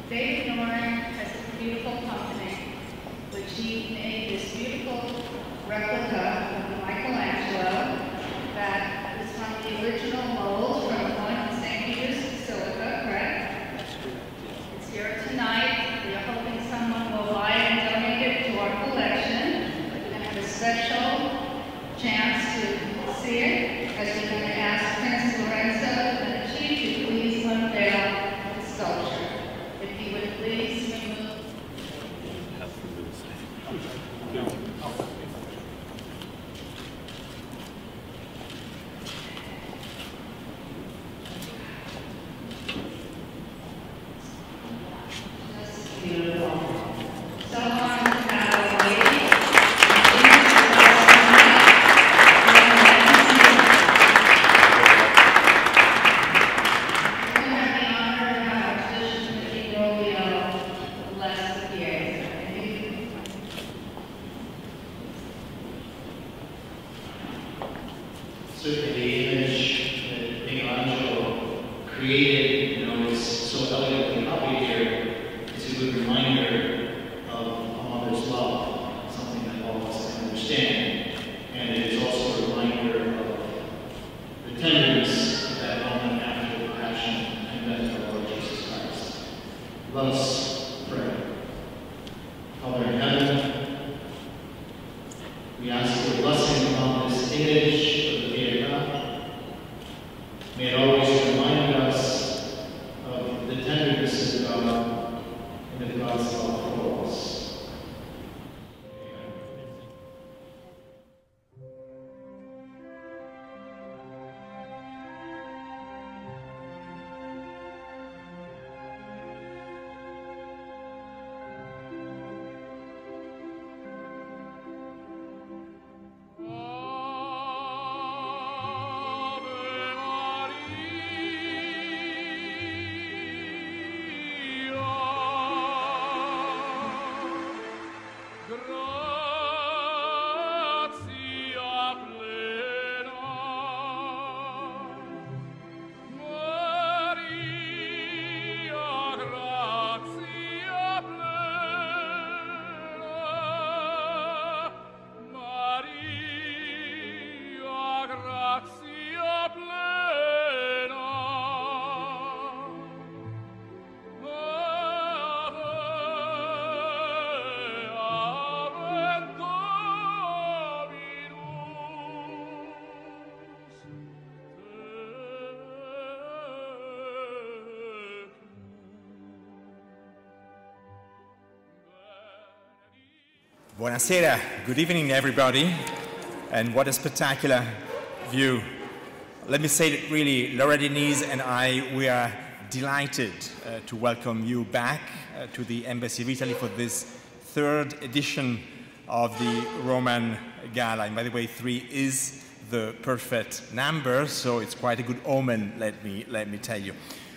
David Noren has a beautiful company, which he made this beautiful replica of Michelangelo that is from the original mold from the one in St. Peter's Basilica, correct? It's here tonight. We are hoping someone will buy and donate it to our collection and have a special chance to see it, as we're going to ask Prince Lorenzo and the Chief to please unveil the sculpture. If you would please remove. Just beautiful. Someone has waited. Certainly the image that Michelangelo created, is so elegantly copied here, is a good reminder of a mother's love, something that all of us can understand. And it is also a reminder of the tenderness of that moment after the passion and death of our Lord Jesus Christ. Let us pray. Father in heaven, we ask your blessing upon this image. May it always remind us of the tenderness of God and of God's love for us. Buonasera, good evening everybody, and what a spectacular view. Let me say that really, Laura Denise and I, we are delighted to welcome you back to the Embassy of Italy for this third edition of the Roman Gala. And by the way, 3 is the perfect number, so it's quite a good omen, let me tell you.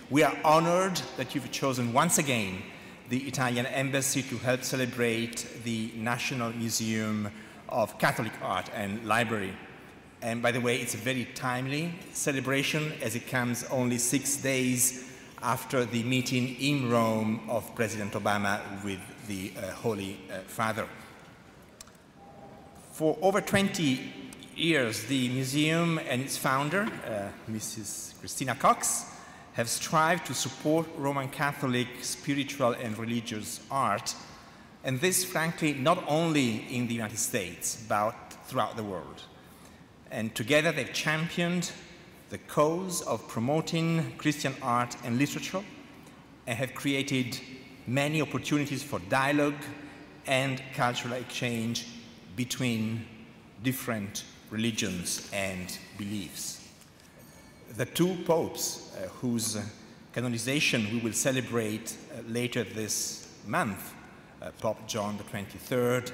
We are honored that you've chosen once again the Italian Embassy to help celebrate the National Museum of Catholic Art and Library. And by the way, it's a very timely celebration as it comes only 6 days after the meeting in Rome of President Obama with the Holy Father. For over 20 years, the museum and its founder, Mrs. Christina Cox, have strived to support Roman Catholic spiritual and religious art, and this, frankly, not only in the United States, but throughout the world. And together they've championed the cause of promoting Christian art and literature, and have created many opportunities for dialogue and cultural exchange between different religions and beliefs. The 2 popes whose canonization we will celebrate later this month, Pope John XXIII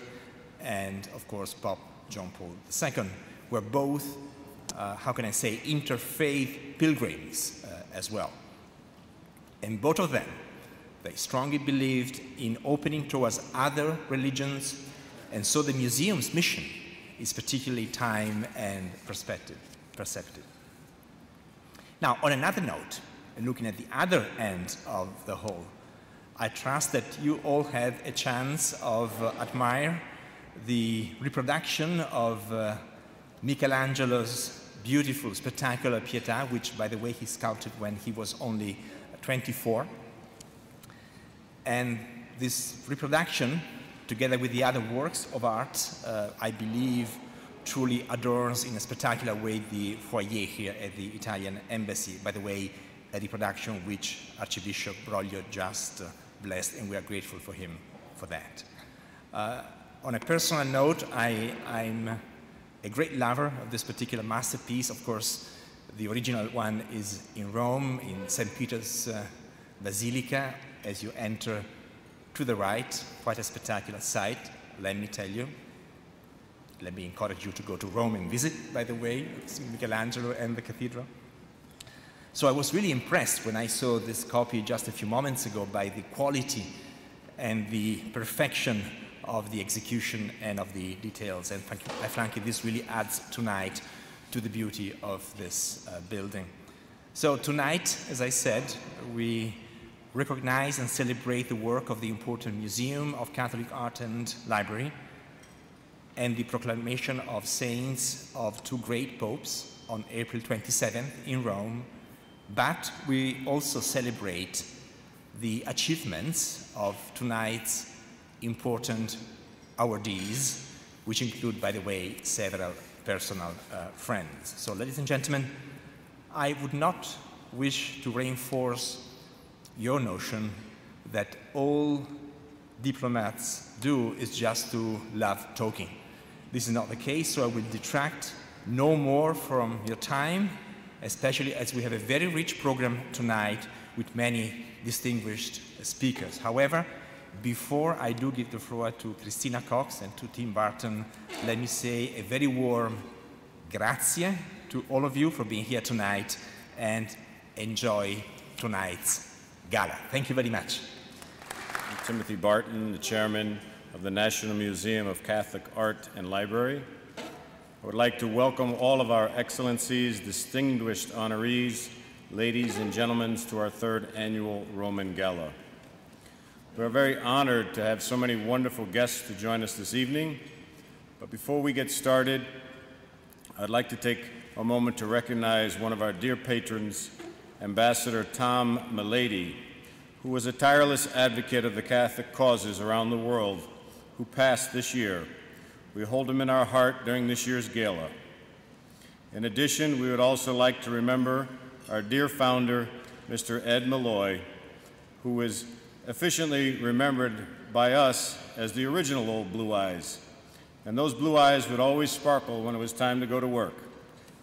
and, of course, Pope John Paul II, were both, how can I say, interfaith pilgrims as well. And both of them, they strongly believed in opening towards other religions, and so the museum's mission is particularly time and perceptive. Now, on another note, and looking at the other end of the hall, I trust that you all had a chance of admire the reproduction of Michelangelo's beautiful, spectacular Pietà, which, by the way, he sculpted when he was only 24. And this reproduction, together with the other works of art, I believe, truly adorns in a spectacular way the foyer here at the Italian Embassy. By the way, a reproduction which Archbishop Broglio just blessed, and we are grateful for him for that. On a personal note, I'm a great lover of this particular masterpiece. Of course, the original one is in Rome, in St. Peter's Basilica, as you enter to the right, quite a spectacular sight, let me tell you. Let me encourage you to go to Rome and visit, by the way, Michelangelo and the cathedral. So I was really impressed when I saw this copy just a few moments ago by the quality and the perfection of the execution and of the details. And frankly, this really adds tonight to the beauty of this building. So tonight, as I said, we recognize and celebrate the work of the important Museum of Catholic Art and Library and the proclamation of saints of two great popes on April 27th in Rome. But we also celebrate the achievements of tonight's important awardees, which include, by the way, several personal friends. So, ladies and gentlemen, I would not wish to reinforce your notion that all diplomats do is just to love talking. This is not the case, so I will detract no more from your time, especially as we have a very rich program tonight with many distinguished speakers. However, before I do give the floor to Christina Cox and to Tim Barton, let me say a very warm grazie to all of you for being here tonight, and enjoy tonight's gala. Thank you very much. I'm Timothy Barton, the chairman of the National Museum of Catholic Art and Library. I would like to welcome all of our excellencies, distinguished honorees, ladies and gentlemen, to our third annual Roman Gala. We are very honored to have so many wonderful guests to join us this evening. But before we get started, I'd like to take a moment to recognize one of our dear patrons, Ambassador Tom Milady, who was a tireless advocate of the Catholic causes around the world, who passed this year. We hold him in our heart during this year's gala. In addition, we would also like to remember our dear founder, Mr. Ed Malloy, who was efficiently remembered by us as the original old Blue Eyes. And those blue eyes would always sparkle when it was time to go to work.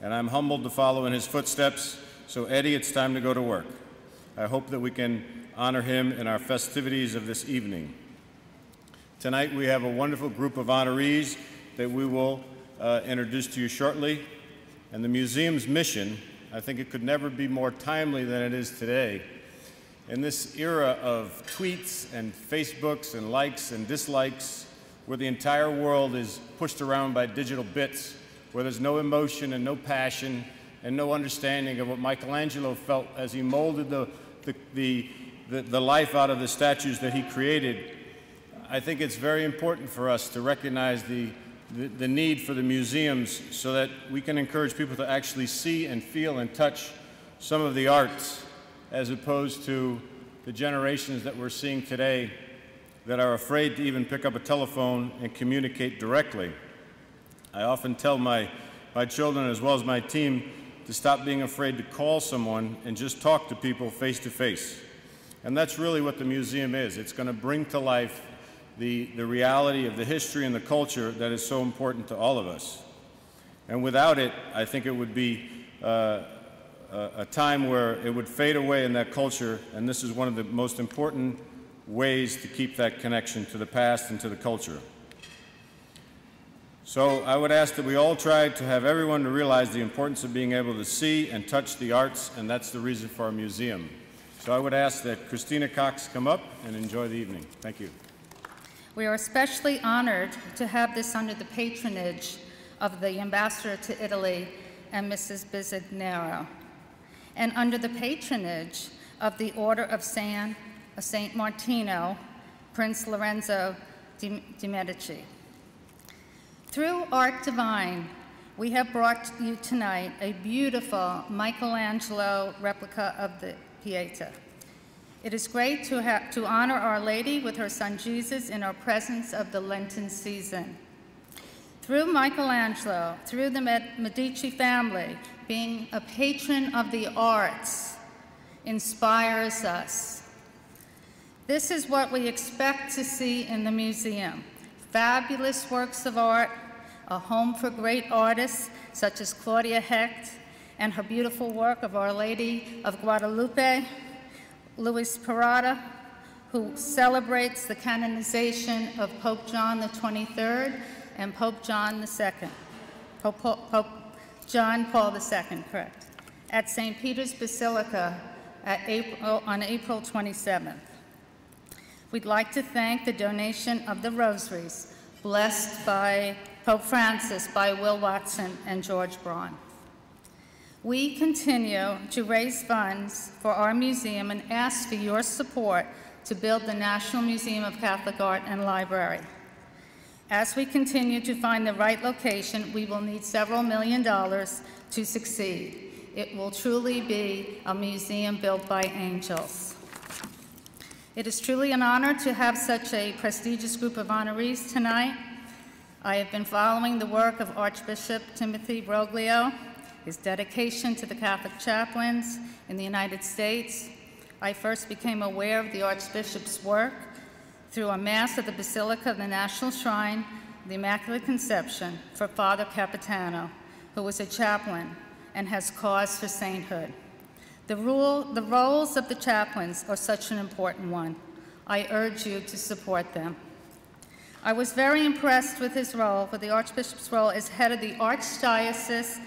And I'm humbled to follow in his footsteps. So Eddie, it's time to go to work. I hope that we can honor him in our festivities of this evening. Tonight we have a wonderful group of honorees that we will introduce to you shortly. And the museum's mission, I think it could never be more timely than it is today. In this era of tweets and Facebooks and likes and dislikes, where the entire world is pushed around by digital bits, where there's no emotion and no passion and no understanding of what Michelangelo felt as he molded the life out of the statues that he created, I think it's very important for us to recognize the need for the museums so that we can encourage people to actually see and feel and touch some of the arts, as opposed to the generations that we're seeing today that are afraid to even pick up a telephone and communicate directly. I often tell my children as well as my team to stop being afraid to call someone and just talk to people face to face. And that's really what the museum is. It's going to bring to life the reality of the history and the culture that is so important to all of us. And without it, I think it would be a time where it would fade away in that culture, and this is one of the most important ways to keep that connection to the past and to the culture. So I would ask that we all try to have everyone to realize the importance of being able to see and touch the arts, and that's the reason for our museum. So I would ask that Christina Cox come up and enjoy the evening. Thank you. We are especially honored to have this under the patronage of the Ambassador to Italy and Mrs. Bizignero, and under the patronage of the Order of San of St. Martino, Prince Lorenzo de' Medici. Through Art Divine, we have brought you tonight a beautiful Michelangelo replica of the Pieta. It is great to honor Our Lady with her son Jesus in our presence of the Lenten season. Through Michelangelo, through the Medici family, being a patron of the arts inspires us. This is what we expect to see in the museum. Fabulous works of art, a home for great artists such as Claudia Hecht and her beautiful work of Our Lady of Guadalupe, Luis Parada, who celebrates the canonization of Pope John the 23rd and Pope John II, Pope John Paul II, correct, at St. Peter's Basilica on April 27th. We'd like to thank the donation of the rosaries, blessed by Pope Francis, by Will Watson and George Braun. We continue to raise funds for our museum and ask for your support to build the National Museum of Catholic Art and Library. As we continue to find the right location, we will need several $1 million to succeed. It will truly be a museum built by angels. It is truly an honor to have such a prestigious group of honorees tonight. I have been following the work of Archbishop Timothy Broglio, his dedication to the Catholic chaplains in the United States. I first became aware of the Archbishop's work through a Mass at the Basilica of the National Shrine, the Immaculate Conception, for Father Capitano, who was a chaplain and has cause for sainthood. The roles of the chaplains are such an important one. I urge you to support them. I was very impressed with his role, with the Archbishop's role as head of the Archdiocese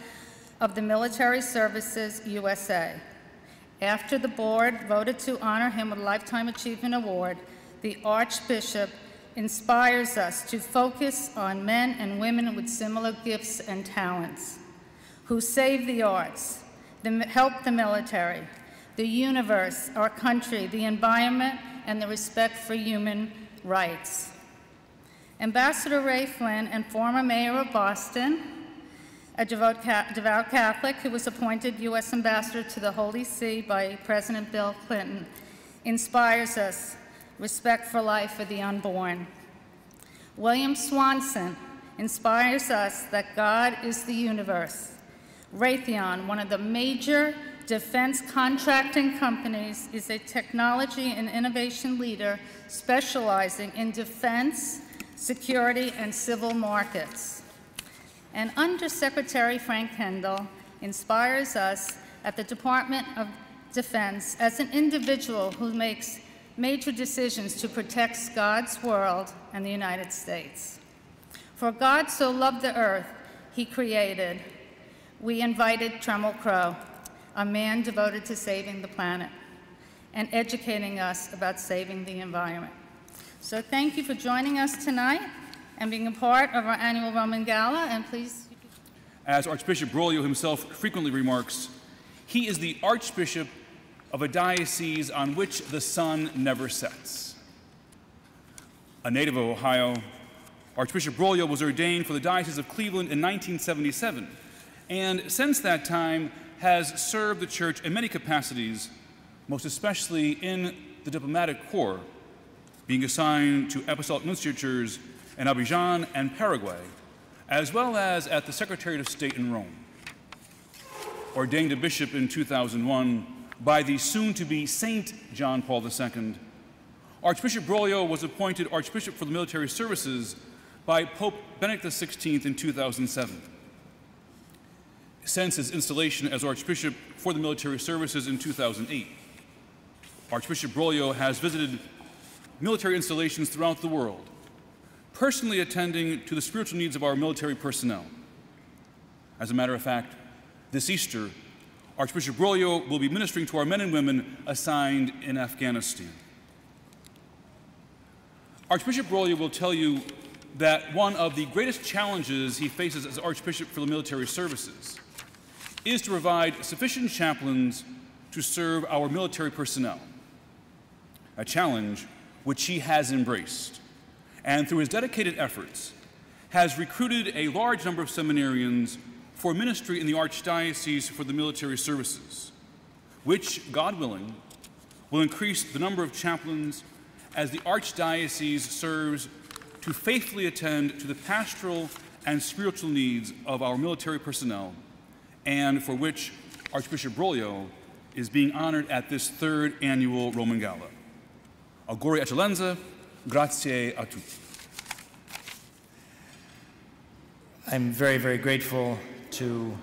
of the Military Services USA. After the board voted to honor him with a Lifetime Achievement Award, the Archbishop inspires us to focus on men and women with similar gifts and talents, who save the arts, help the military, the universe, our country, the environment, and the respect for human rights. Ambassador Ray Flynn and former mayor of Boston, a devout Catholic who was appointed U.S. ambassador to the Holy See by President Bill Clinton, inspires us, respect for life for the unborn. William Swanson inspires us that God is the universe. Raytheon, one of the major defense contracting companies, is a technology and innovation leader specializing in defense, security, and civil markets. And Undersecretary Frank Kendall inspires us at the Department of Defense as an individual who makes major decisions to protect God's world and the United States. For God so loved the earth, he created. We invited Tremel Crow, a man devoted to saving the planet and educating us about saving the environment. So thank you for joining us tonight and being a part of our annual Roman Gala, and please. As Archbishop Broglio himself frequently remarks, he is the Archbishop of a diocese on which the sun never sets. A native of Ohio, Archbishop Broglio was ordained for the Diocese of Cleveland in 1977, and since that time has served the Church in many capacities, most especially in the diplomatic corps, being assigned to apostolic nunciatures in Abidjan and Paraguay, as well as at the Secretariat of State in Rome. Ordained a bishop in 2001 by the soon-to-be Saint John Paul II, Archbishop Broglio was appointed Archbishop for the Military Services by Pope Benedict XVI in 2007. Since his installation as Archbishop for the Military Services in 2008, Archbishop Broglio has visited military installations throughout the world, personally attending to the spiritual needs of our military personnel. As a matter of fact, this Easter, Archbishop Broglio will be ministering to our men and women assigned in Afghanistan. Archbishop Broglio will tell you that one of the greatest challenges he faces as Archbishop for the Military Services is to provide sufficient chaplains to serve our military personnel. a challenge which he has embraced, and through his dedicated efforts, has recruited a large number of seminarians for ministry in the Archdiocese for the Military Services, which, God willing, will increase the number of chaplains as the Archdiocese serves to faithfully attend to the pastoral and spiritual needs of our military personnel, and for which Archbishop Broglio is being honored at this third annual Roman Gala. Auguri eccellenza, grazie a tutti. I'm very, very grateful to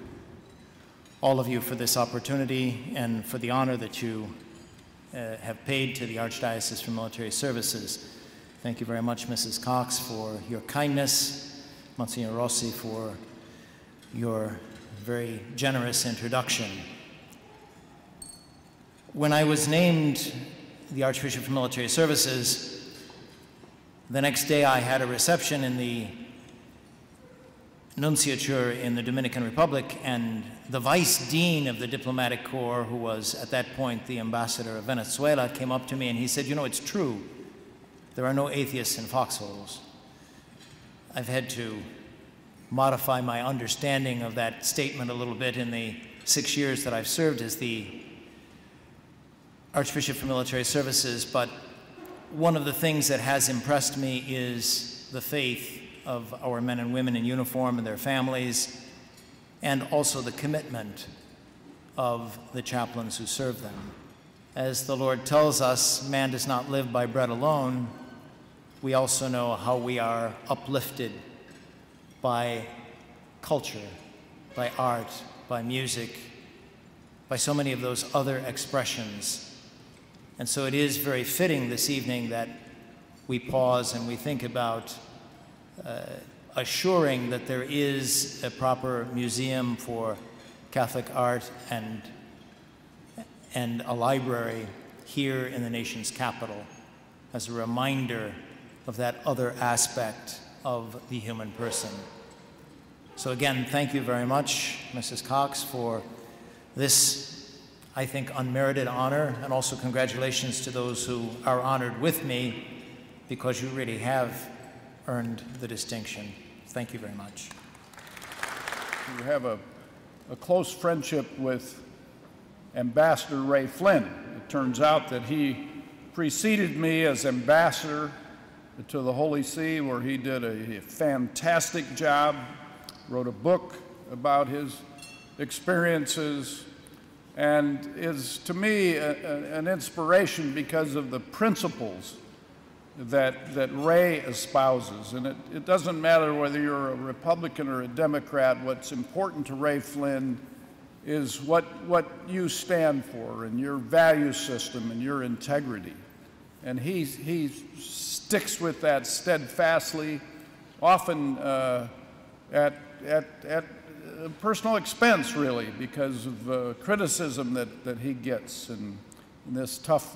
all of you for this opportunity and for the honor that you have paid to the Archdiocese for Military Services. Thank you very much, Mrs. Cox, for your kindness, Monsignor Rossi, for your very generous introduction. When I was named the Archbishop for Military Services, the next day I had a reception in the nunciature in the Dominican Republic, and the vice dean of the diplomatic corps, who was at that point the ambassador of Venezuela, came up to me and he said, "You know, it's true. There are no atheists in foxholes." I've had to modify my understanding of that statement a little bit in the 6 years that I've served as the Archbishop for Military Services, but one of the things that has impressed me is the faith of our men and women in uniform and their families, and also the commitment of the chaplains who serve them. As the Lord tells us, man does not live by bread alone. We also know how we are uplifted by culture, by art, by music, by so many of those other expressions. And so it is very fitting this evening that we pause and we think about assuring that there is a proper museum for Catholic art and a library here in the nation's capital as a reminder of that other aspect of the human person. So again, thank you very much, Mrs. Cox, for this, I think, unmerited honor, and also congratulations to those who are honored with me, because you really have earned the distinction. Thank you very much. You have a close friendship with Ambassador Ray Flynn. It turns out that he preceded me as ambassador to the Holy See, where he did a fantastic job, wrote a book about his experiences, and is, to me, an inspiration because of the principles that Ray espouses. And it doesn't matter whether you're a Republican or a Democrat. What's important to Ray Flynn is what you stand for and your value system and your integrity. And he sticks with that steadfastly, often at personal expense, really, because of criticism that he gets in this tough,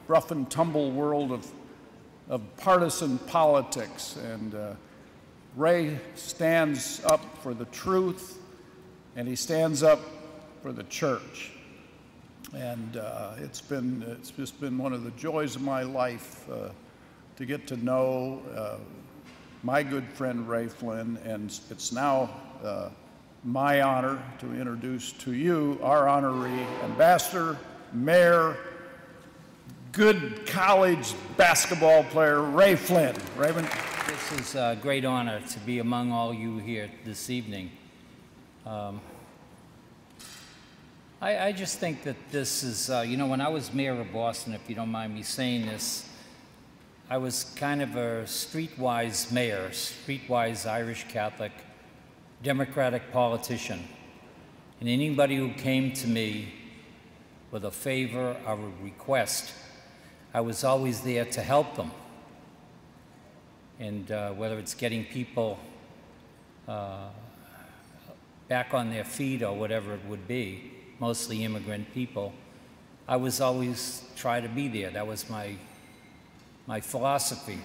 rough and tumble world of partisan politics. And Ray stands up for the truth, and he stands up for the church. And it's just been one of the joys of my life to get to know my good friend Ray Flynn, and it's now my honor to introduce to you our honoree ambassador, mayor, good college basketball player, Ray Flynn. Raymond? This is a great honor to be among all you here this evening. I just think that this is, when I was mayor of Boston, if you don't mind me saying this, I was kind of a streetwise mayor, streetwise Irish Catholic, Democratic politician. And anybody who came to me with a favor or a request, I was always there to help them. And whether it's getting people back on their feet or whatever it would be, mostly immigrant people, I was always try to be there. That was my philosophy.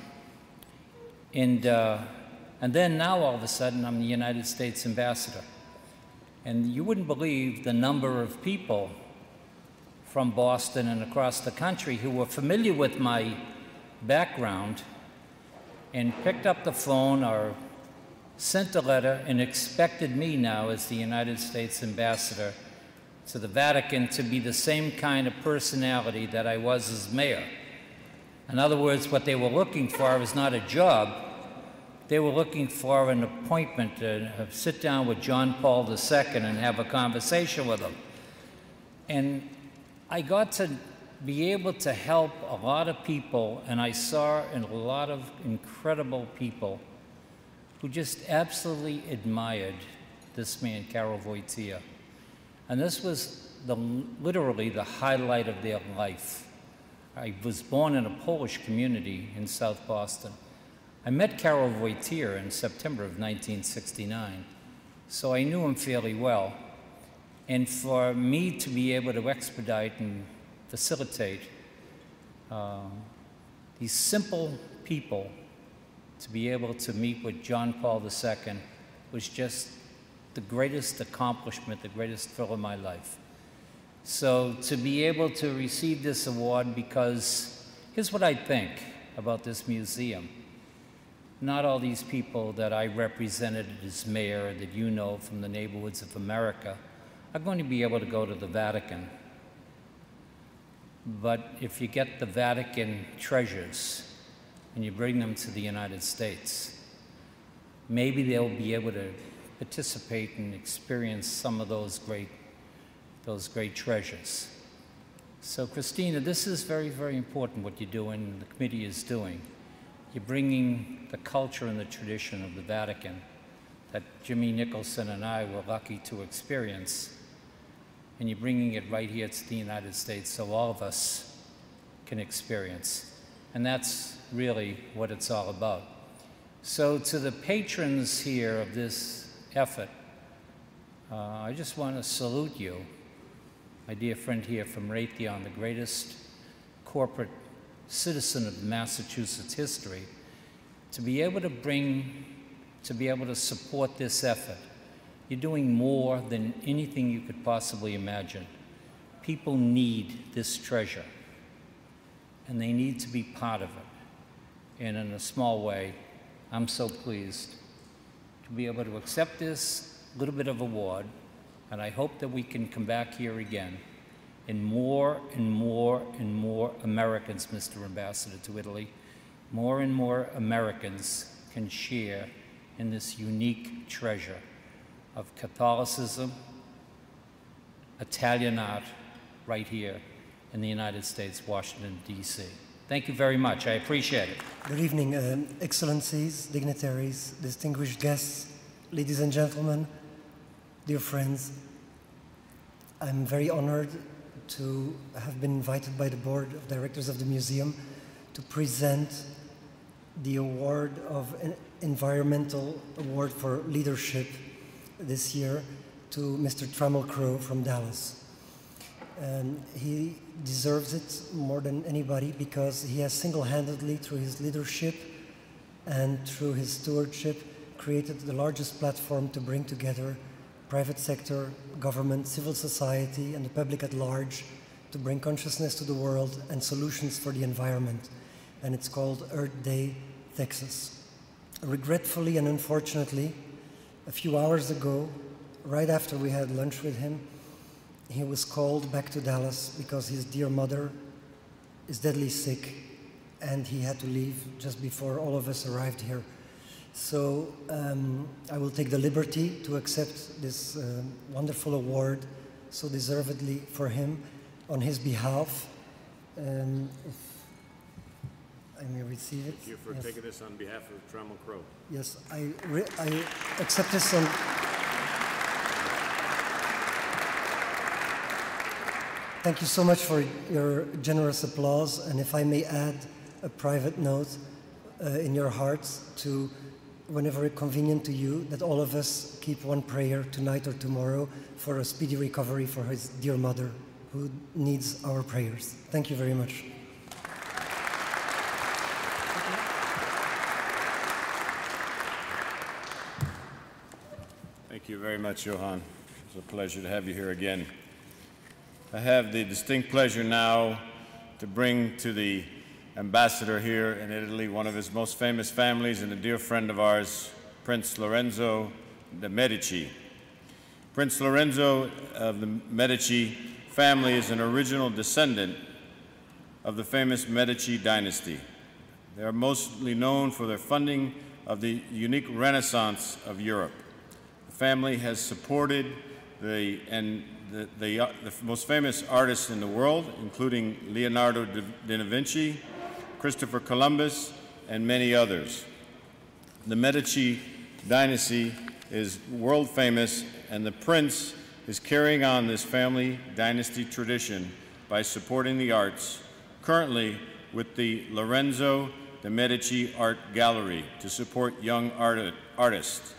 And then now all of a sudden I'm the United States ambassador. And you wouldn't believe the number of people from Boston and across the country who were familiar with my background and picked up the phone or sent a letter and expected me now as the United States ambassador to the Vatican to be the same kind of personality that I was as mayor. In other words, what they were looking for was not a job. They were looking for an appointment to sit down with John Paul II and have a conversation with him. And I got to be able to help a lot of people, and I saw a lot of incredible people who just absolutely admired this man, Karol Wojtyła. And this was literally the highlight of their life. I was born in a Polish community in South Boston. I met Karol Wojtyła in September of 1969, so I knew him fairly well. And for me to be able to expedite and facilitate these simple people to be able to meet with John Paul II was just the greatest accomplishment, the greatest thrill of my life. So to be able to receive this award, because here's what I think about this museum. Not all these people that I represented as mayor that you know from the neighborhoods of America are going to be able to go to the Vatican. But if you get the Vatican treasures and you bring them to the United States, maybe they'll be able to participate and experience some of those great treasures. So Christina, this is very, very important what you're doing, the committee is doing. You're bringing the culture and the tradition of the Vatican that Jimmy Nicholson and I were lucky to experience, and you're bringing it right here to the United States so all of us can experience. And that's really what it's all about. So to the patrons here of this effort, I just want to salute you, my dear friend here from Raytheon, the greatest corporate citizen of Massachusetts history, to be able to support this effort. You're doing more than anything you could possibly imagine. People need this treasure, and they need to be part of it. And in a small way, I'm so pleased to be able to accept this little bit of award, and I hope that we can come back here again, and more and more and more Americans, Mr. Ambassador to Italy, more and more Americans can share in this unique treasure of Catholicism, Italian art, right here in the United States, Washington, D.C. Thank you very much. I appreciate it. Good evening, excellencies, dignitaries, distinguished guests, ladies and gentlemen, dear friends. I'm very honored to have been invited by the board of directors of the museum to present the award of an environmental award for leadership this year to Mr. Trammell Crow from Dallas. He deserves it more than anybody because he has single-handedly, through his leadership and through his stewardship, created the largest platform to bring together private sector, government, civil society, and the public at large to bring consciousness to the world and solutions for the environment. And it's called Earth Day, Texas. Regretfully and unfortunately, a few hours ago, right after we had lunch with him, he was called back to Dallas because his dear mother is deadly sick and he had to leave just before all of us arrived here. So I will take the liberty to accept this wonderful award, so deservedly for him, on his behalf. If I may receive it. Thank you for taking this on behalf of Trammell Crow. Yes, I accept this on... Thank you so much for your generous applause, and if I may add a private note in your hearts to, whenever convenient to you, that all of us keep one prayer tonight or tomorrow for a speedy recovery for his dear mother who needs our prayers. Thank you very much. Thank you very much, Johan. It's a pleasure to have you here again. I have the distinct pleasure now to bring to the ambassador here in Italy one of his most famous families and a dear friend of ours, Prince Lorenzo de' Medici. Prince Lorenzo of the Medici family is an original descendant of the famous Medici dynasty. They are mostly known for their funding of the unique Renaissance of Europe. The family has supported the most famous artists in the world, including Leonardo da Vinci, Christopher Columbus, and many others. The Medici dynasty is world famous, and the prince is carrying on this family dynasty tradition by supporting the arts, currently with the Lorenzo de' Medici Art Gallery to support young artists.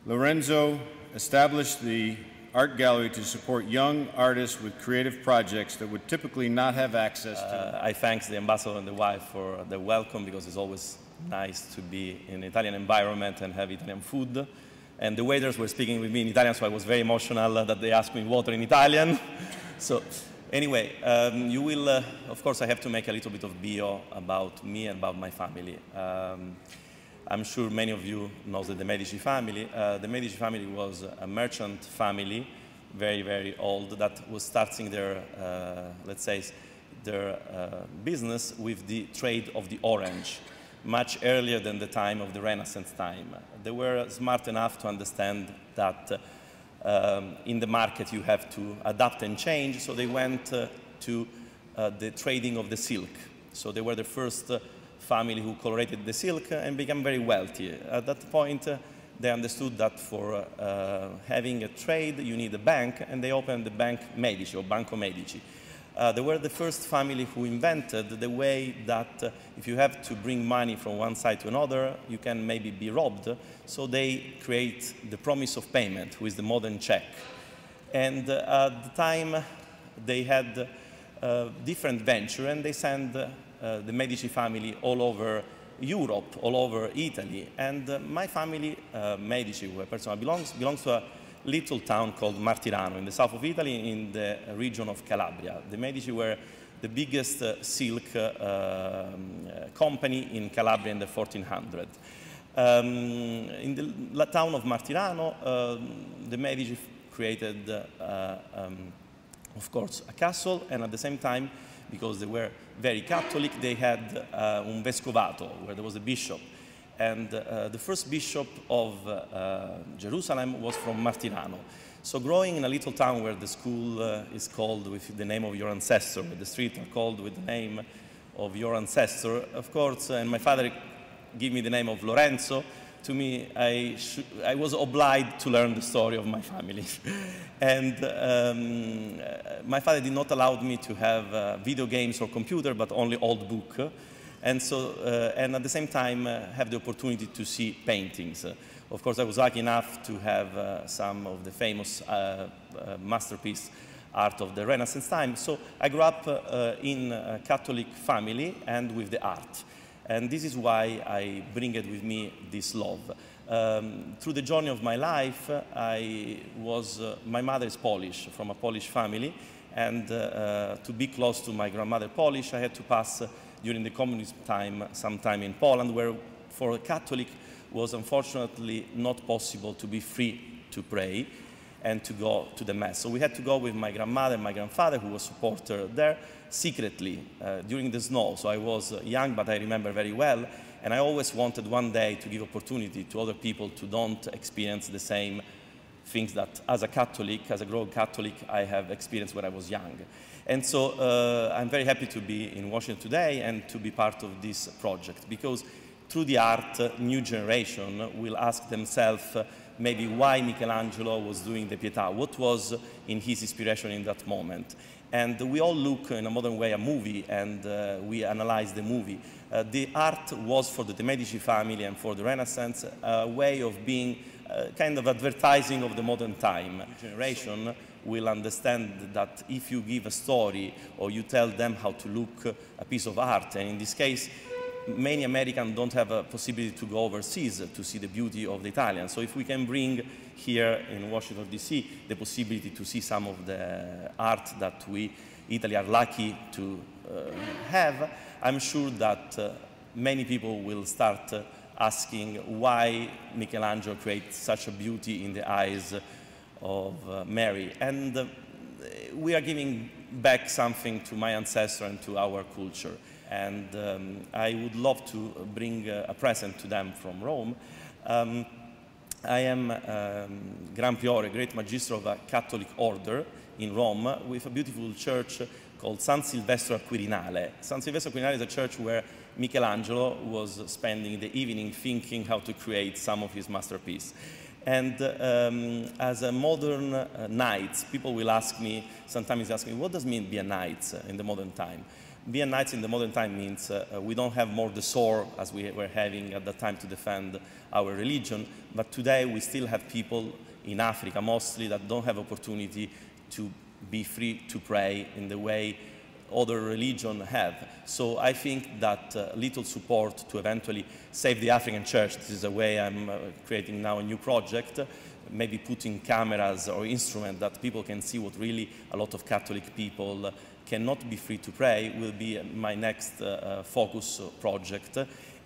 Lorenzo established the art gallery to support young artists with creative projects that would typically not have access to. I thank the ambassador and the wife for the welcome, because it's always nice to be in an Italian environment and have Italian food. And the waiters were speaking with me in Italian, so I was very emotional that they asked me water in Italian. So anyway, you will, of course, I have to make a little bit of bio about me and about my family. I'm sure many of you know the Medici family. The Medici family was a merchant family, very, very old, that was starting their, let's say, their business with the trade of the orange, much earlier than the time of the Renaissance time. They were smart enough to understand that in the market you have to adapt and change, so they went to the trading of the silk. So they were the first family who colorated the silk and became very wealthy. At that point, they understood that for having a trade, you need a bank, and they opened the Bank Medici, or Banco Medici. They were the first family who invented the way that if you have to bring money from one side to another, you can maybe be robbed. So they create the promise of payment, which is the modern check. And at the time, they had different venture, and they sent the Medici family all over Europe, all over Italy. And my family, Medici, where personally belongs to a little town called Martirano in the south of Italy, in the region of Calabria. The Medici were the biggest silk company in Calabria in the 1400s. In the town of Martirano, the Medici created, of course, a castle, and at the same time, because they were very Catholic, they had un vescovato, where there was a bishop. And the first bishop of Jerusalem was from Martirano. So growing in a little town where the school is called with the name of your ancestor, where the streets are called with the name of your ancestor, of course, and my father gave me the name of Lorenzo, to me, I was obliged to learn the story of my family. And my father did not allow me to have video games or computer, but only old book. And so, and at the same time, have the opportunity to see paintings. Of course, I was lucky enough to have some of the famous masterpiece art of the Renaissance time. So I grew up in a Catholic family and with the art. And this is why I bring it with me, this love. Through the journey of my life, my mother is Polish, from a Polish family. And to be close to my grandmother Polish, I had to pass during the communist time, some time in Poland, where for a Catholic was unfortunately not possible to be free to pray and to go to the Mass. So we had to go with my grandmother and my grandfather, who was a supporter there, secretly during the snow. So I was young, but I remember very well. And I always wanted one day to give opportunity to other people to don't experience the same things that as a Catholic, as a grown Catholic, I have experienced when I was young. And so I'm very happy to be in Washington today and to be part of this project, because through the art, new generation will ask themselves maybe why Michelangelo was doing the Pietà, what was in his inspiration in that moment. And we all look in a modern way a movie, and we analyze the movie. The art was for the Medici family and for the Renaissance a way of being kind of advertising of the modern time. New generation will understand that if you give a story or you tell them how to look a piece of art, and in this case, many Americans don't have a possibility to go overseas to see the beauty of the Italian. So if we can bring here in Washington, D.C., the possibility to see some of the art that we, Italy, are lucky to have, I'm sure that many people will start asking why Michelangelo creates such a beauty in the eyes of Mary. And we are giving back something to my ancestors and to our culture. And I would love to bring a present to them from Rome. I am Gran Priore, Great Magister of a Catholic order in Rome, with a beautiful church called San Silvestro al Quirinale. San Silvestro al Quirinale is a church where Michelangelo was spending the evening thinking how to create some of his masterpieces. And as a modern knight, people will ask me, sometimes ask me, what does it mean be a knight in the modern time? Be a knight in the modern time means we don't have more the sword as we were having at that time to defend our religion, but today we still have people in Africa mostly that don't have opportunity to be free to pray in the way other religions have. So I think that little support to eventually save the African church, this is a way I'm creating now a new project, maybe putting cameras or instruments that people can see what really a lot of Catholic people cannot be free to pray, will be my next focus project,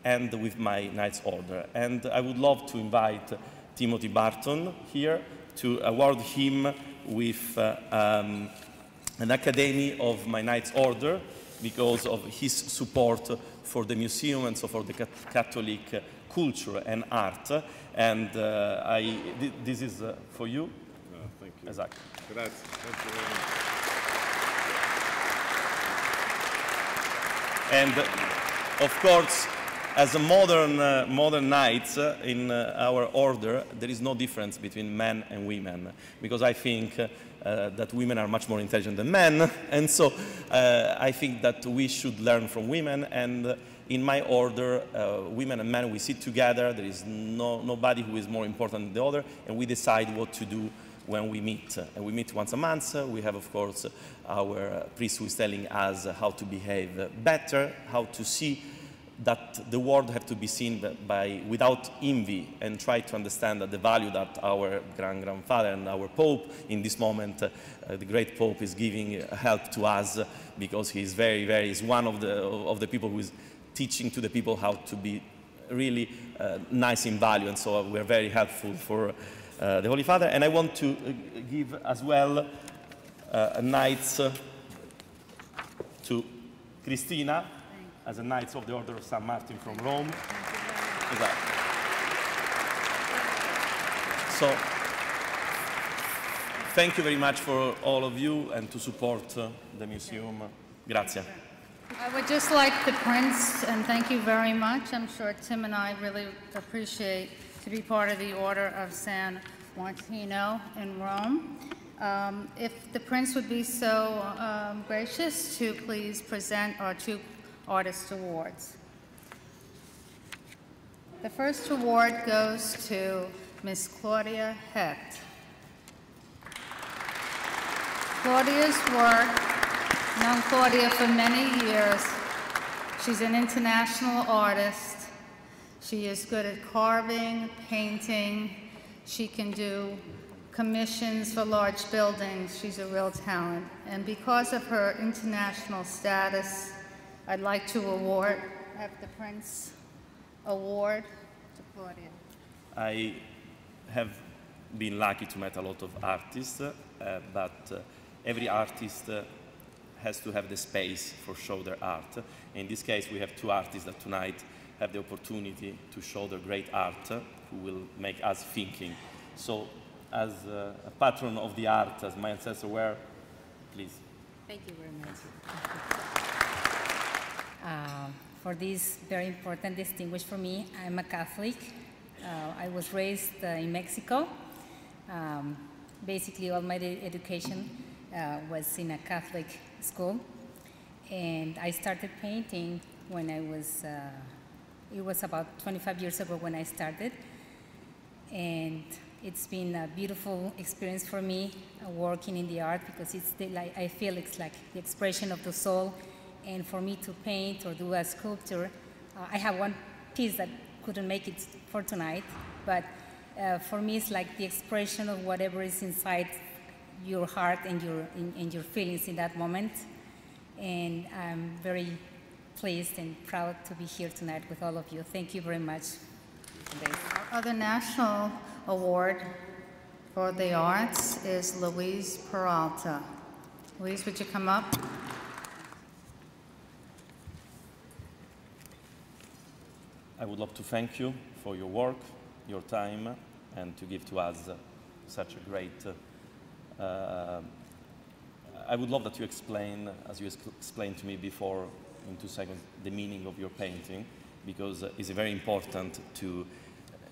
and with my Knight's Order. And I would love to invite Timothy Barton here to award him with an Academy of my Knight's Order because of his support for the museum and so for the Catholic culture and art. And this is for you. Oh, thank you. Exactly. Grazie. Thank you very much. And of course, as a modern knights in our order, there is no difference between men and women, because I think that women are much more intelligent than men, and so I think that we should learn from women. And in my order, women and men, we sit together. There is nobody who is more important than the other, and we decide what to do when we meet. And we meet once a month. We have, of course, our priest who is telling us how to behave better, how to see that the world has to be seen without envy, and try to understand that the value that our grandfather and our Pope in this moment, the great Pope, is giving help to us, because he is is one of the people who is teaching to the people how to be really nice in value, and so we're very helpful for the Holy Father. And I want to give as well a Knights to Christina, as a Knights of the Order of St. Martin from Rome. Exactly. So, thank you very much for all of you and to support the museum. Grazie. I would just like the Prince, and thank you very much. I'm sure Tim and I really appreciate to be part of the Order of San Martino in Rome. If the Prince would be so gracious to please present our two Artist Awards. The first award goes to Miss Claudia Hecht. Claudia's work, known Claudia for many years. She's an international artist. She is good at carving, painting. She can do commissions for large buildings. She's a real talent. And because of her international status, I'd like to have the Prince award to Claudia. I have been lucky to meet a lot of artists, but every artist has to have the space for show their art. In this case, we have two artists that tonight have the opportunity to show their great art, who will make us thinking. So, as a patron of the art, as my ancestors were, please. Thank you very much. For this very important, distinguished for me, I'm a Catholic. I was raised in Mexico. Basically, all my education was in a Catholic school. And I started painting when I was, it was about 25 years ago when I started. And it's been a beautiful experience for me working in the art, because it's I feel it's like the expression of the soul. And for me to paint or do a sculpture, I have one piece that couldn't make it for tonight, but for me it's like the expression of whatever is inside your heart and your feelings in that moment. And I'm very pleased and proud to be here tonight with all of you. Thank you very much. Our other national award for the arts is Luis Peralta. Luis, would you come up? I would love to thank you for your work, your time, and to give to us such a great... I would love that you explain, as you explained to me before, in 2 seconds, the meaning of your painting, because it's very important to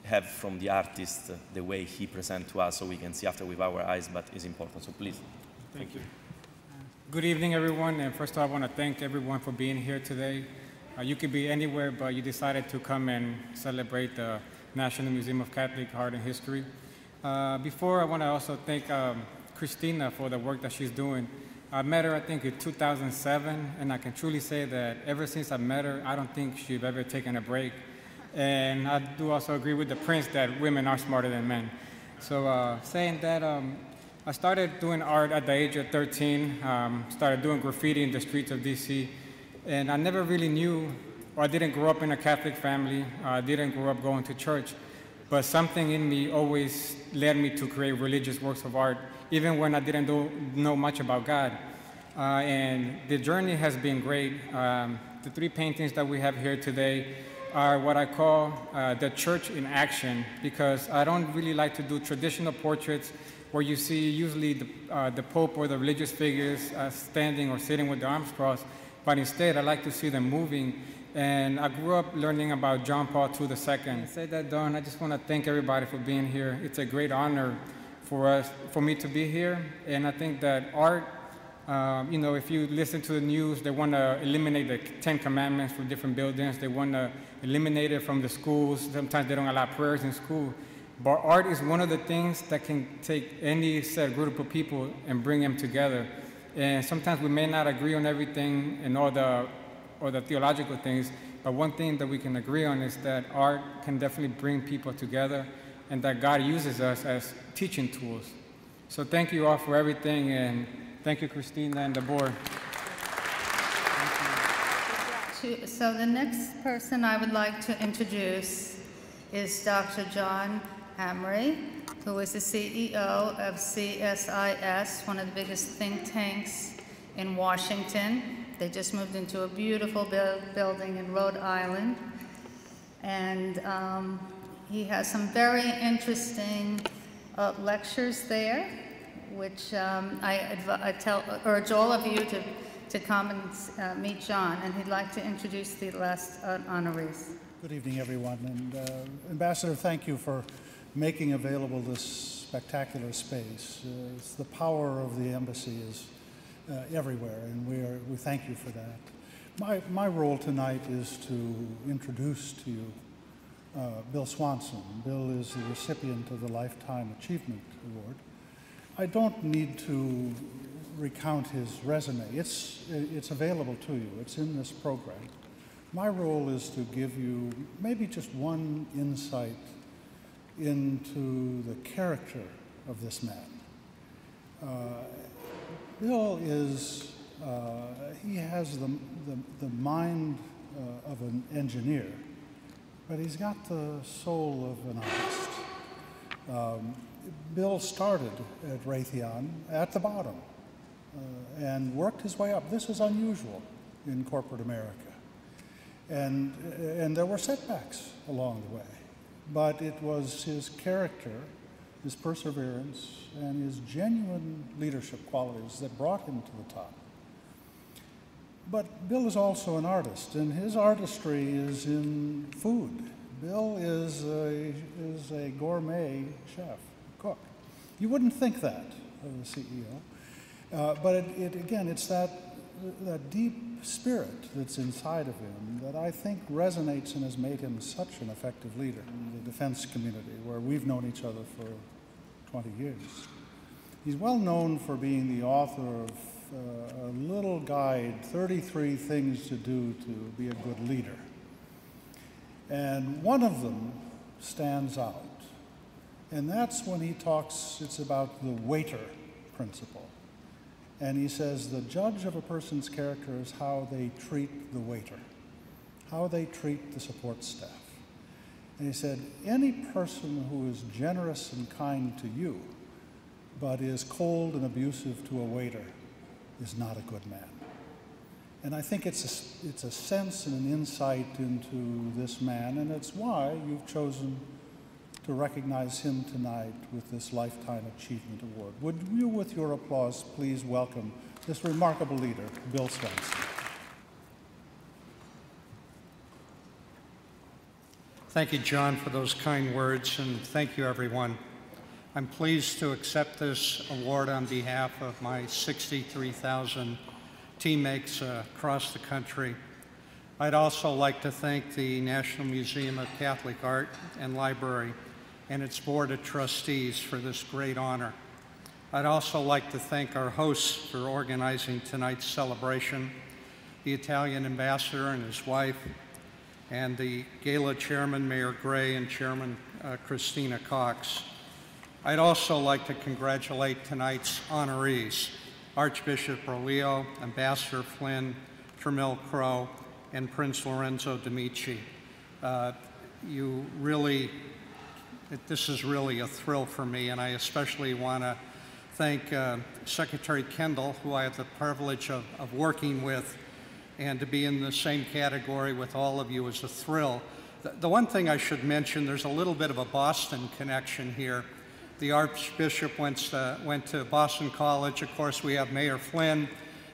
have from the artist the way he presents to us so we can see after with our eyes, but it's important. So please, thank you. Good evening, everyone. And first of all, I want to thank everyone for being here today. You could be anywhere, but you decided to come and celebrate the National Museum of Catholic Art and History. Before, I want to also thank Christina for the work that she's doing. I met her, I think, in 2007, and I can truly say that ever since I met her, I don't think she's ever taken a break. And I do also agree with the Prince that women are smarter than men. So saying that, I started doing art at the age of 13, started doing graffiti in the streets of DC, and I never really knew, or I didn't grow up in a Catholic family, I didn't grow up going to church, but something in me always led me to create religious works of art, even when I didn't know much about God. And the journey has been great. The 3 paintings that we have here today are what I call the church in action, because I don't really like to do traditional portraits where you see usually the Pope or the religious figures standing or sitting with their arms crossed, but instead I like to see them moving. And I grew up learning about John Paul II. I say that done, I just want to thank everybody for being here. It's a great honor for me to be here, and I think that art, you know, if you listen to the news, they want to eliminate the 10 Commandments from different buildings. They want to eliminate it from the schools. Sometimes they don't allow prayers in school. But art is one of the things that can take any set group of people and bring them together. And sometimes we may not agree on everything and all the theological things, but one thing that we can agree on is that art can definitely bring people together, and that God uses us as teaching tools. So thank you all for everything, and thank you, Christina and the board. So the next person I would like to introduce is Dr. John Hamre, who is the CEO of CSIS, one of the biggest think tanks in Washington. They just moved into a beautiful building in Rhode Island. And he has some very interesting lectures there, which I urge all of you to come and meet John. And he'd like to introduce the last honorees. Good evening, everyone. And Ambassador, thank you for making available this spectacular space. It's the power of the embassy is everywhere, and we thank you for that. My role tonight is to introduce to you Bill Swanson. Bill is the recipient of the Lifetime Achievement Award. I don't need to recount his resume. It's available to you. It's in this program. My role is to give you maybe just one insight into the character of this man. Bill is, he has the mind of an engineer, but he's got the soul of an artist. Bill started at Raytheon at the bottom and worked his way up. This is unusual in corporate America. And there were setbacks along the way, but it was his character, his perseverance, and his genuine leadership qualities that brought him to the top. But Bill is also an artist, and his artistry is in food. Bill is a gourmet chef, cook. You wouldn't think that of a CEO, but again, it's that deep spirit that's inside of him that I think resonates and has made him such an effective leader in the defense community, where we've known each other for 20 years. He's well known for being the author of a little guide, 33 Things to Do to Be a Good Leader. And one of them stands out. And that's when he talks, it's about the waiter principle. And he says the judge of a person's character is how they treat the waiter, how they treat the support staff. And he said, any person who is generous and kind to you, but is cold and abusive to a waiter, is not a good man. And I think it's a sense and an insight into this man, and it's why you've chosen to recognize him tonight with this Lifetime Achievement Award. Would you, with your applause, please welcome this remarkable leader, Bill Swenson. Thank you, John, for those kind words, and thank you, everyone. I'm pleased to accept this award on behalf of my 63,000 teammates across the country. I'd also like to thank the National Museum of Catholic Art and Library and its Board of Trustees for this great honor. I'd also like to thank our hosts for organizing tonight's celebration, the Italian ambassador and his wife, and the gala chairman, Mayor Gray, and Chairman Christina Cox. I'd also like to congratulate tonight's honorees, Archbishop Broglio, Ambassador Flynn, Tramiel Crowe, and Prince Lorenzo de' Medici. This is really a thrill for me, and I especially want to thank Secretary Kendall, who I have the privilege of working with, and to be in the same category with all of you is a thrill. The one thing I should mention, there's a little bit of a Boston connection here. The Archbishop went to Boston College. Of course, we have Mayor Flynn,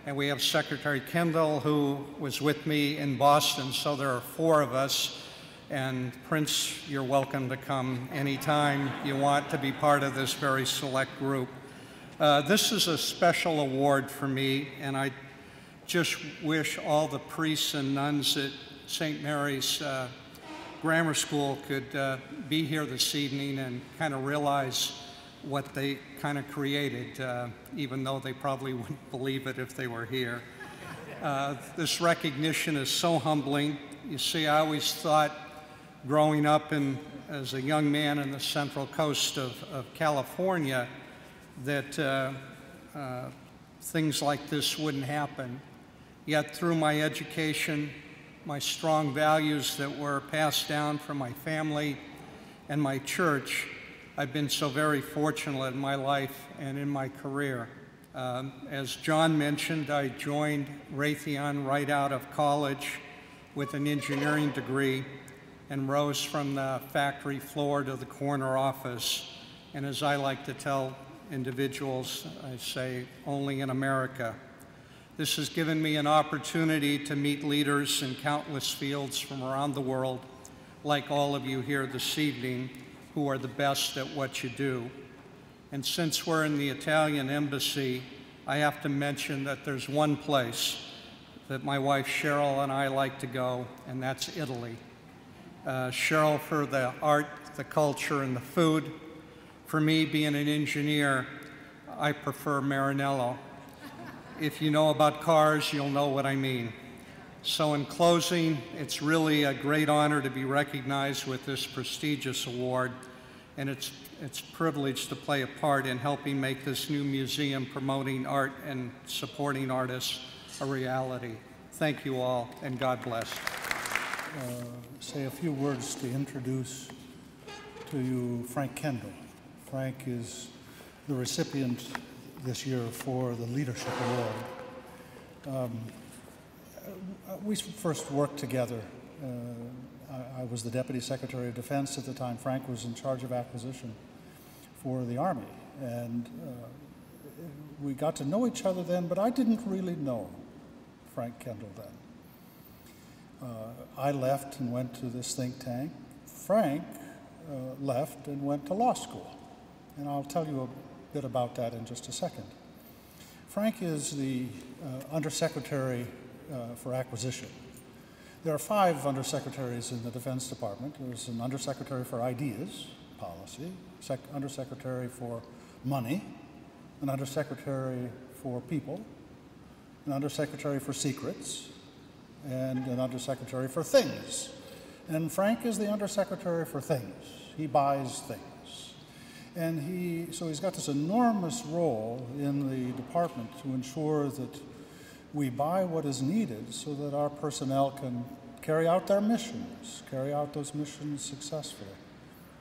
and we have Secretary Kendall, who was with me in Boston, so there are 4 of us. And Prince, you're welcome to come anytime you want to be part of this very select group. This is a special award for me, and I just wish all the priests and nuns at St. Mary's Grammar School could be here this evening and kind of realize what they kind of created, even though they probably wouldn't believe it if they were here. This recognition is so humbling. You see, I always thought growing up as a young man in the Central Coast of California that things like this wouldn't happen. Yet through my education, my strong values that were passed down from my family and my church, I've been so very fortunate in my life and in my career. As John mentioned, I joined Raytheon right out of college with an engineering degree and rose from the factory floor to the corner office. And as I like to tell individuals, I say, only in America. This has given me an opportunity to meet leaders in countless fields from around the world, like all of you here this evening, who are the best at what you do. And since we're in the Italian embassy, I have to mention that there's one place that my wife Cheryl and I like to go, and that's Italy. Cheryl for the art, the culture, and the food. For me, being an engineer, I prefer Maranello. If you know about cars, you'll know what I mean. So in closing, it's really a great honor to be recognized with this prestigious award, and it's a privilege to play a part in helping make this new museum promoting art and supporting artists a reality. Thank you all, and God bless. Say a few words to introduce to you Frank Kendall. Frank is the recipient this year for the Leadership Award. We first worked together. I was the Deputy Secretary of Defense at the time. Frank was in charge of acquisition for the Army. And we got to know each other then, but I didn't really know Frank Kendall then. I left and went to this think tank. Frank left and went to law school. And I'll tell you a bit about that in just a second. Frank is the Undersecretary for Acquisition. There are 5 undersecretaries in the Defense Department. There's an Undersecretary for Ideas, Policy, Undersecretary for Money, an Undersecretary for People, an Undersecretary for Secrets, and an Undersecretary for Things. And Frank is the Undersecretary for Things. He buys things. And so he's got this enormous role in the department to ensure that we buy what is needed so that our personnel can carry out their missions, carry out those missions successfully.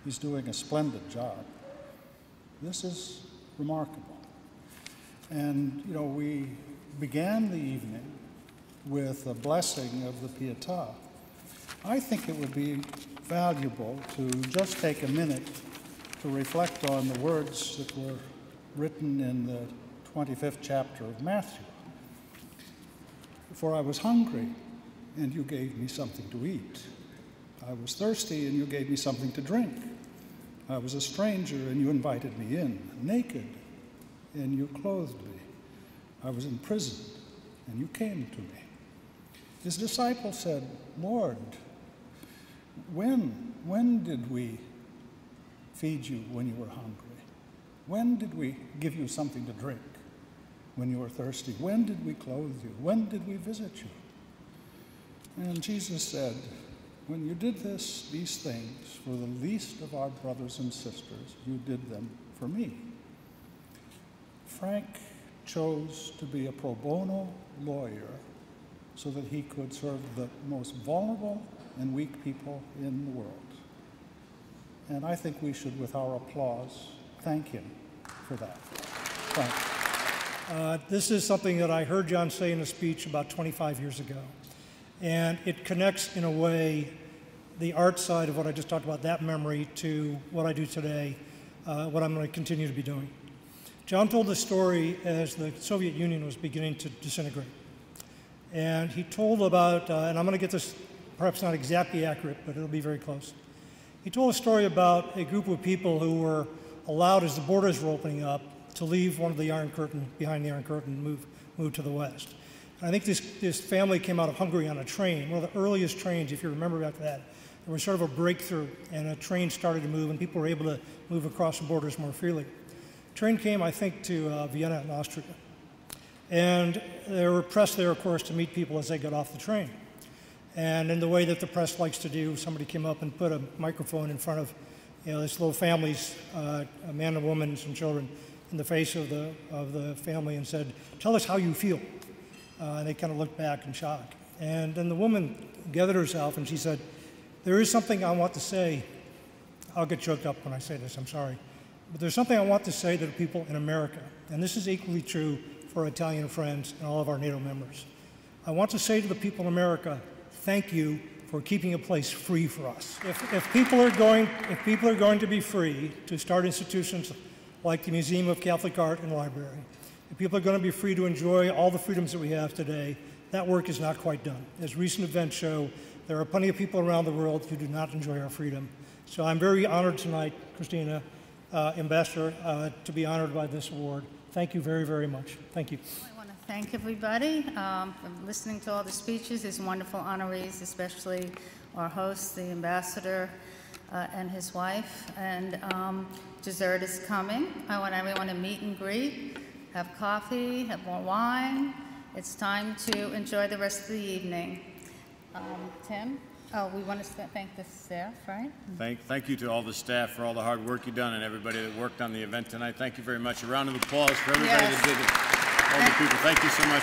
He's doing a splendid job. This is remarkable. And, you know, we began the evening with a blessing of the Pietà. I think it would be valuable to just take a minute to reflect on the words that were written in the 25th chapter of Matthew. For I was hungry, and you gave me something to eat. I was thirsty, and you gave me something to drink. I was a stranger, and you invited me in. Naked, and you clothed me. I was in prison, and you came to me. His disciples said, Lord, when did we feed you when you were hungry? When did we give you something to drink when you were thirsty? When did we clothe you? When did we visit you? And Jesus said, when you did these things for the least of our brothers and sisters, you did them for me. Frank chose to be a pro bono lawyer so that he could serve the most vulnerable and weak people in the world. And I think we should, with our applause, thank him for that. Frank. This is something that I heard John say in a speech about 25 years ago. And it connects, in a way, the art side of what I just talked about, that memory, to what I do today, what I'm going to continue to be doing. John told the story as the Soviet Union was beginning to disintegrate. And he told about, and I'm going to get this perhaps not exactly accurate, but it'll be very close. He told a story about a group of people who were allowed, as the borders were opening up, to leave one of the Iron Curtain, behind the Iron Curtain, and move to the west. And I think this family came out of Hungary on a train, one of the earliest trains, if you remember back to that. There was sort of a breakthrough, and a train started to move, and people were able to move across the borders more freely. The train came, I think, to Vienna in Austria. And there were press there, of course, to meet people as they got off the train. And in the way that the press likes to do, somebody came up and put a microphone in front of, you know, this little family's, a man, a woman, and some children, in the face of the family, and said, "Tell us how you feel." And they kind of looked back in shock. And then the woman gathered herself and she said, "There is something I want to say." I'll get choked up when I say this, I'm sorry. But there's something I want to say to the people in America. And this is equally true for our Italian friends and all of our NATO members. I want to say to the people in America, thank you for keeping a place free for us. If people are going to be free to start institutions like the Museum of Catholic Art and Library, if people are going to be free to enjoy all the freedoms that we have today, that work is not quite done. As recent events show, there are plenty of people around the world who do not enjoy our freedom. So I'm very honored tonight, Christina, Ambassador, to be honored by this award. Thank you very, very much. Thank you. I want to thank everybody for listening to all the speeches, these wonderful honorees, especially our host, the ambassador, and his wife. And dessert is coming. I want everyone to meet and greet, have coffee, have more wine. It's time to enjoy the rest of the evening. Tim? Oh, we want to thank the staff, right? Thank you to all the staff for all the hard work you've done and everybody that worked on the event tonight. Thank you very much. A round of applause for everybody that did it. All the people. Thank you so much.